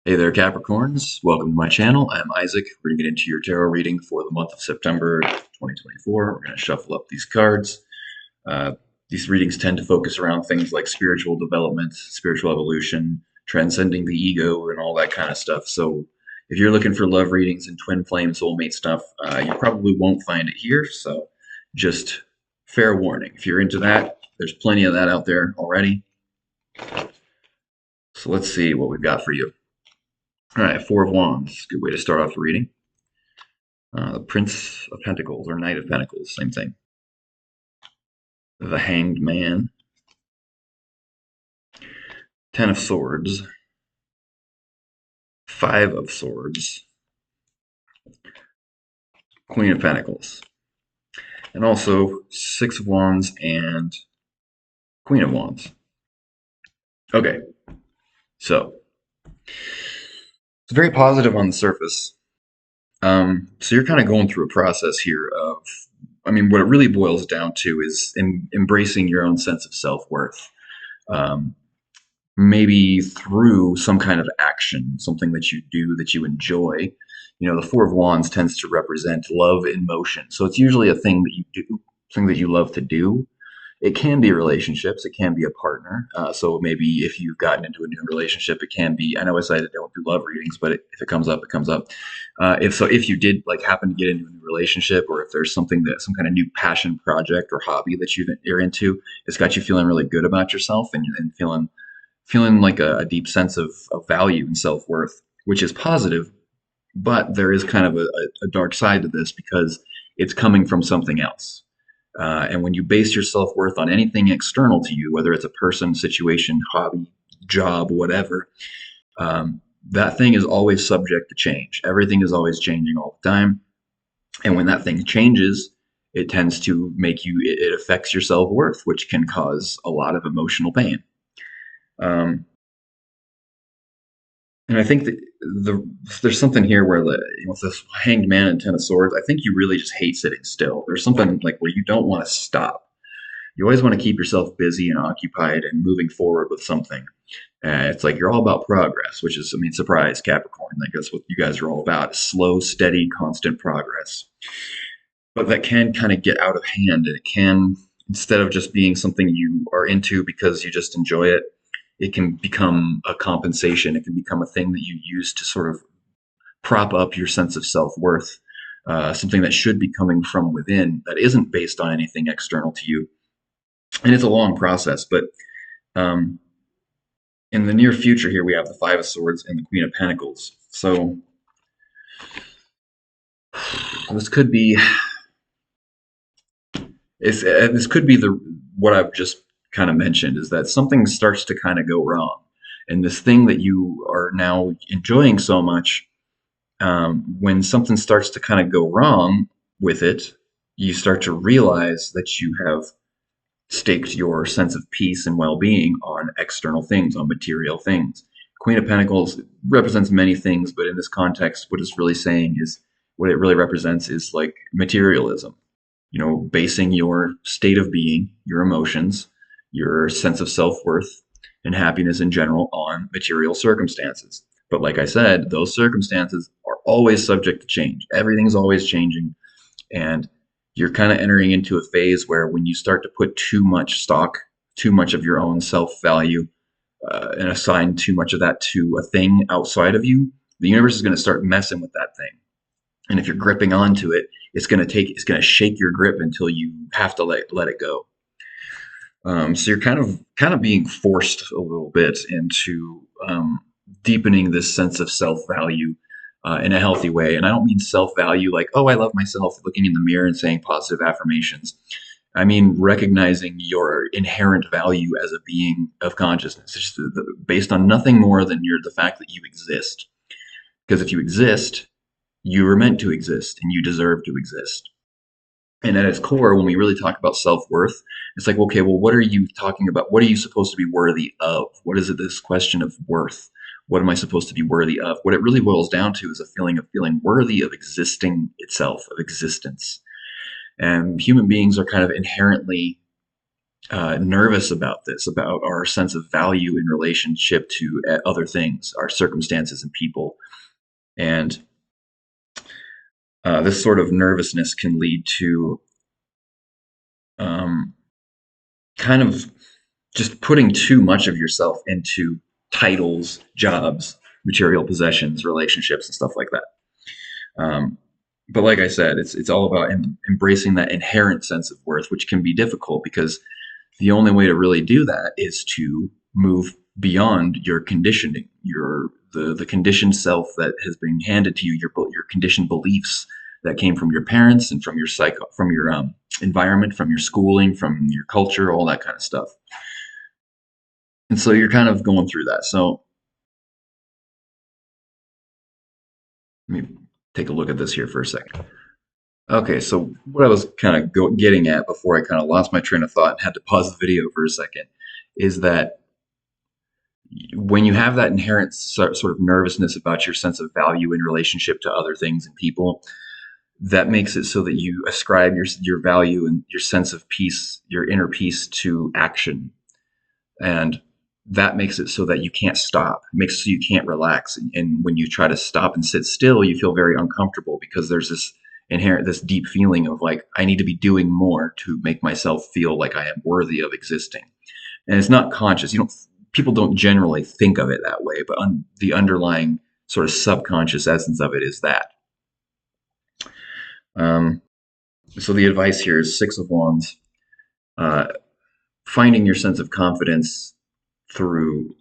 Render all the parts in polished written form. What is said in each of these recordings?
Hey there, Capricorns. Welcome to my channel. I'm Isaac. We're going to get into your tarot reading for the month of September 2024. We're going to shuffle up these cards. Uh, these readings tend to focus around things like spiritual development, spiritual evolution, transcending the ego, and all that kind of stuff. So if you're looking for love readings and twin flame soulmate stuff, you probably won't find it here. So just fair warning. If you're into that, there's plenty of that out there already. So let's see what we've got for you. All right, Four of Wands. Good way to start off the reading. The Prince of Pentacles or Knight of Pentacles, same thing. The Hanged Man. Ten of Swords. Five of Swords. Queen of Pentacles. And also Six of Wands and Queen of Wands. Okay, so it's very positive on the surface. So you're kind of going through a process here of, what it really boils down to is embracing your own sense of self-worth. Maybe through some kind of action, something that you do that you enjoy. The Four of Wands tends to represent love in motion. So it's usually a thing that you do, something that you love to do. It can be relationships, it can be a partner. So maybe if you've gotten into a new relationship, it can be, I know I said I don't do love readings, but if it comes up, it comes up. If you did like happen to get into a new relationship, or if there's some kind of new passion project or hobby that you're into, it's got you feeling really good about yourself and feeling like a deep sense of value and self-worth, which is positive, but there is kind of a dark side to this because it's coming from something else. And when you base your self-worth on anything external to you, whether it's a person, situation, hobby, job, whatever, that thing is always subject to change. Everything is always changing all the time. And when that thing changes, it tends to it affects your self-worth, which can cause a lot of emotional pain. And I think that there's something here where with this Hanged Man and Ten of Swords, I think you really just hate sitting still. There's something like where you don't want to stop. You always want to keep yourself busy and occupied and moving forward with something. It's like you're all about progress, which is, surprise, Capricorn. Like that's what you guys are all about: slow, steady, constant progress. But that can kind of get out of hand, and it can, instead of just being something you are into because you just enjoy it, it can become a compensation. It can become a thing that you use to sort of prop up your sense of self-worth, something that should be coming from within that isn't based on anything external to you. And it's a long process, but in the near future here, we have the Five of Swords and the Queen of Pentacles. So this could be what I've just kind of mentioned, is that something starts to kind of go wrong, and this thing that you are now enjoying so much, when something starts to kind of go wrong with it, you start to realize that you have staked your sense of peace and well-being on external things, on material things. Queen of Pentacles represents many things, but in this context, what it really represents is like materialism. Basing your state of being, your emotions, your sense of self-worth and happiness in general on material circumstances. But like I said, those circumstances are always subject to change. Everything's always changing. And you're kind of entering into a phase where when you start to put too much stock, too much of your own self-value, and assign too much of that to a thing outside of you, the universe is going to start messing with that thing. And if you're gripping onto it, it's going to shake your grip until you have to let it go. So you're kind of being forced a little bit into deepening this sense of self-value in a healthy way. And I don't mean self-value like, oh, I love myself, looking in the mirror and saying positive affirmations. I mean recognizing your inherent value as a being of consciousness. It's just based on nothing more than the fact that you exist. Because if you exist, you were meant to exist and you deserve to exist. And at its core, when we really talk about self-worth, it's like, okay, well, what are you talking about? What are you supposed to be worthy of? What is it, this question of worth? What am I supposed to be worthy of? What it really boils down to is a feeling of feeling worthy of existing itself, of existence. And human beings are kind of inherently nervous about this, about our sense of value in relationship to other things, our circumstances and people. And this sort of nervousness can lead to um, kind of just putting too much of yourself into titles, jobs, material possessions, relationships, and stuff like that. Um, but like I said, it's all about embracing that inherent sense of worth, which can be difficult because the only way to really do that is to move beyond your conditioning, the conditioned self that has been handed to you, your conditioned beliefs that came from your parents and from your from your environment, from your schooling, from your culture, all that kind of stuff. And so you're kind of going through that. So let me take a look at this here for a second. Okay, so what I was kind of getting at before I kind of lost my train of thought and had to pause the video for a second is that when you have that inherent sort of nervousness about your sense of value in relationship to other things and people, that makes it so that you ascribe your value and your sense of peace, your inner peace, to action, and that makes it so that you can't stop. It makes it so you can't relax, and when you try to stop and sit still, you feel very uncomfortable because there's this deep feeling of like I need to be doing more to make myself feel like I am worthy of existing, and it's not conscious. You don't People don't generally think of it that way, but the underlying sort of subconscious essence of it is that. Um, so the advice here is Six of Wands. Uh, Finding your sense of confidence through,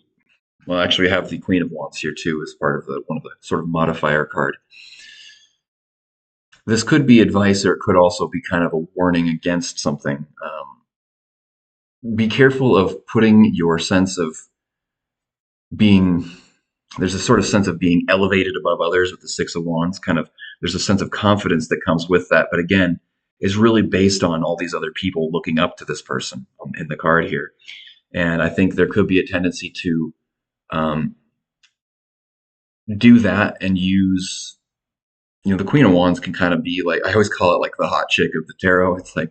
well, actually, we have the Queen of Wands here too as part of the one of the sort of modifier card. This could be advice, or it could also be kind of a warning against something. Be careful of putting your sense of being, there's a sort of sense of being elevated above others with the Six of Wands. Kind of, there's a sense of confidence that comes with that, but again, is really based on all these other people looking up to this person in the card here. And I think there could be a tendency to um, do that and use, the Queen of Wands can kind of be like, I always call it like the hot chick of the tarot. It's like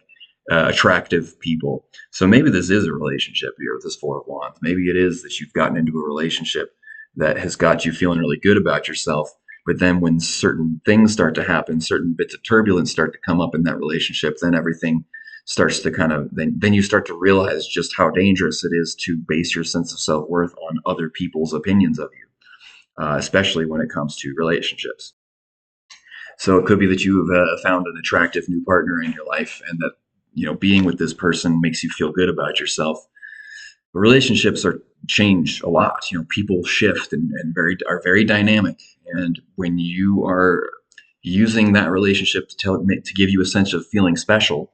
attractive people. So maybe this is a relationship here with this Four of Wands. Maybe it is that you've gotten into a relationship that has got you feeling really good about yourself. But then when certain things start to happen, certain bits of turbulence start to come up in that relationship, then everything starts to kind of, then you start to realize just how dangerous it is to base your sense of self-worth on other people's opinions of you, especially when it comes to relationships. So it could be that you've found an attractive new partner in your life, and that being with this person makes you feel good about yourself. But relationships are change a lot. People shift and are very dynamic. And when you are using that relationship to give you a sense of feeling special,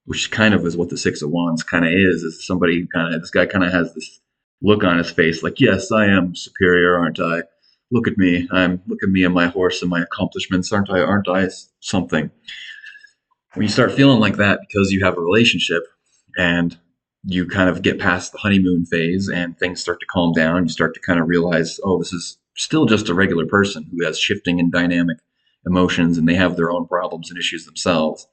which kind of is what the Six of Wands kind of is somebody kind of, this guy kind of has this look on his face like, yes, I am superior, aren't I? Look at me and my horse and my accomplishments, aren't I something? When you start feeling like that because you have a relationship and you kind of get past the honeymoon phase and things start to calm down, you start to kind of realize, oh, this is still just a regular person who has shifting and dynamic emotions, and they have their own problems and issues themselves.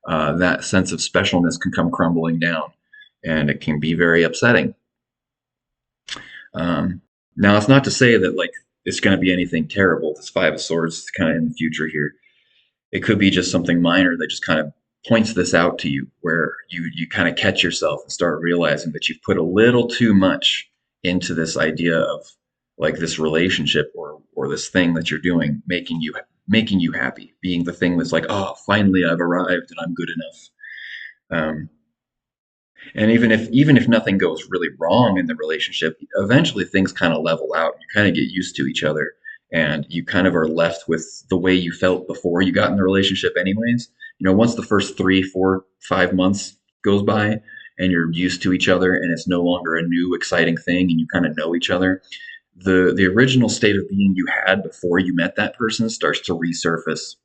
That sense of specialness can come crumbling down, and it can be very upsetting. Now, it's not to say that like it's going to be anything terrible. This Five of Swords is kind of in the future here. It could be just something minor that just kind of points this out to you, where you kind of catch yourself and start realizing that you've put a little too much into this idea of like this relationship or this thing that you're doing, making you happy, being the thing that's like, oh, finally I've arrived and I'm good enough. Um, and even if nothing goes really wrong in the relationship, eventually things kind of level out. You kind of get used to each other, and you kind of are left with the way you felt before you got in the relationship anyways. Once the first 3, 4, 5 months goes by and you're used to each other and it's no longer a new exciting thing and you kind of know each other, the original state of being you had before you met that person starts to resurface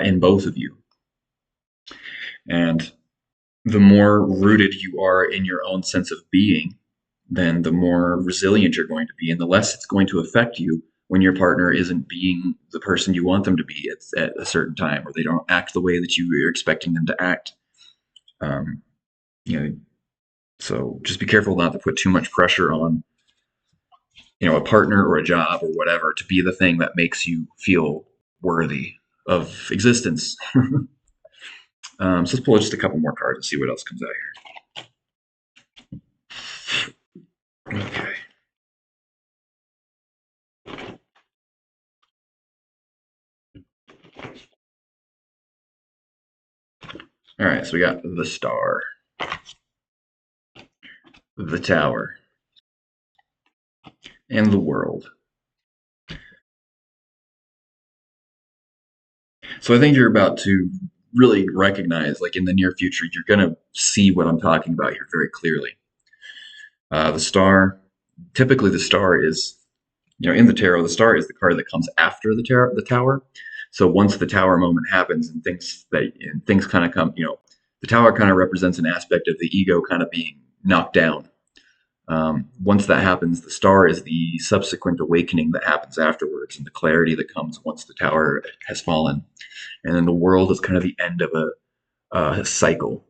in both of you. And the more rooted you are in your own sense of being, then the more resilient you're going to be, and the less it's going to affect you when your partner isn't being the person you want them to be at a certain time, or they don't act the way that you are expecting them to act. Um, you know, So just be careful not to put too much pressure on, a partner or a job or whatever to be the thing that makes you feel worthy of existence. So let's pull just a couple more cards and see what else comes out here. Okay. All right. So we got the Star, the Tower, and the World. So I think you're about to really recognize, like in the near future, you're going to see what I'm talking about here very clearly. The Star, typically the Star is, in the tarot, the Star is the card that comes after the Tower. So once the Tower moment happens and things kind of come, the Tower kind of represents an aspect of the ego kind of being knocked down. Once that happens, the Star is the subsequent awakening that happens afterwards, and the clarity that comes once the Tower has fallen. And then the World is kind of the end of a cycle.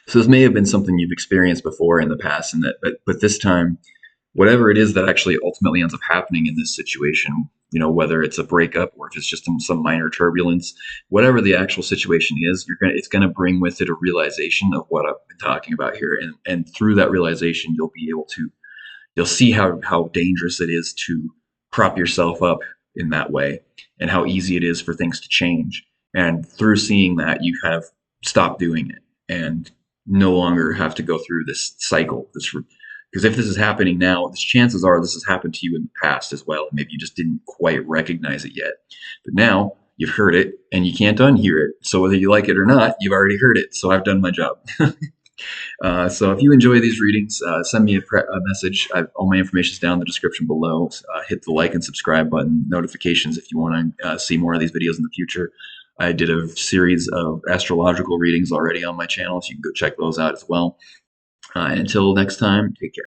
So this may have been something you've experienced before in the past, and but this time, whatever it is that actually ultimately ends up happening in this situation, whether it's a breakup or if it's just some minor turbulence, whatever the actual situation is, it's gonna bring with it a realization of what I've been talking about here, and through that realization, you'll see how dangerous it is to prop yourself up in that way, and how easy it is for things to change. And through seeing that, you kind of stop doing it and no longer have to go through this cycle. Because if this is happening now, chances are this has happened to you in the past as well. Maybe you just didn't quite recognize it yet. But now you've heard it and you can't unhear it. So whether you like it or not, you've already heard it. So I've done my job. So if you enjoy these readings, send me a message. All my information is down in the description below. Hit the like and subscribe button, notifications if you want to see more of these videos in the future. I did a series of astrological readings already on my channel, so you can go check those out as well. And until next time, take care.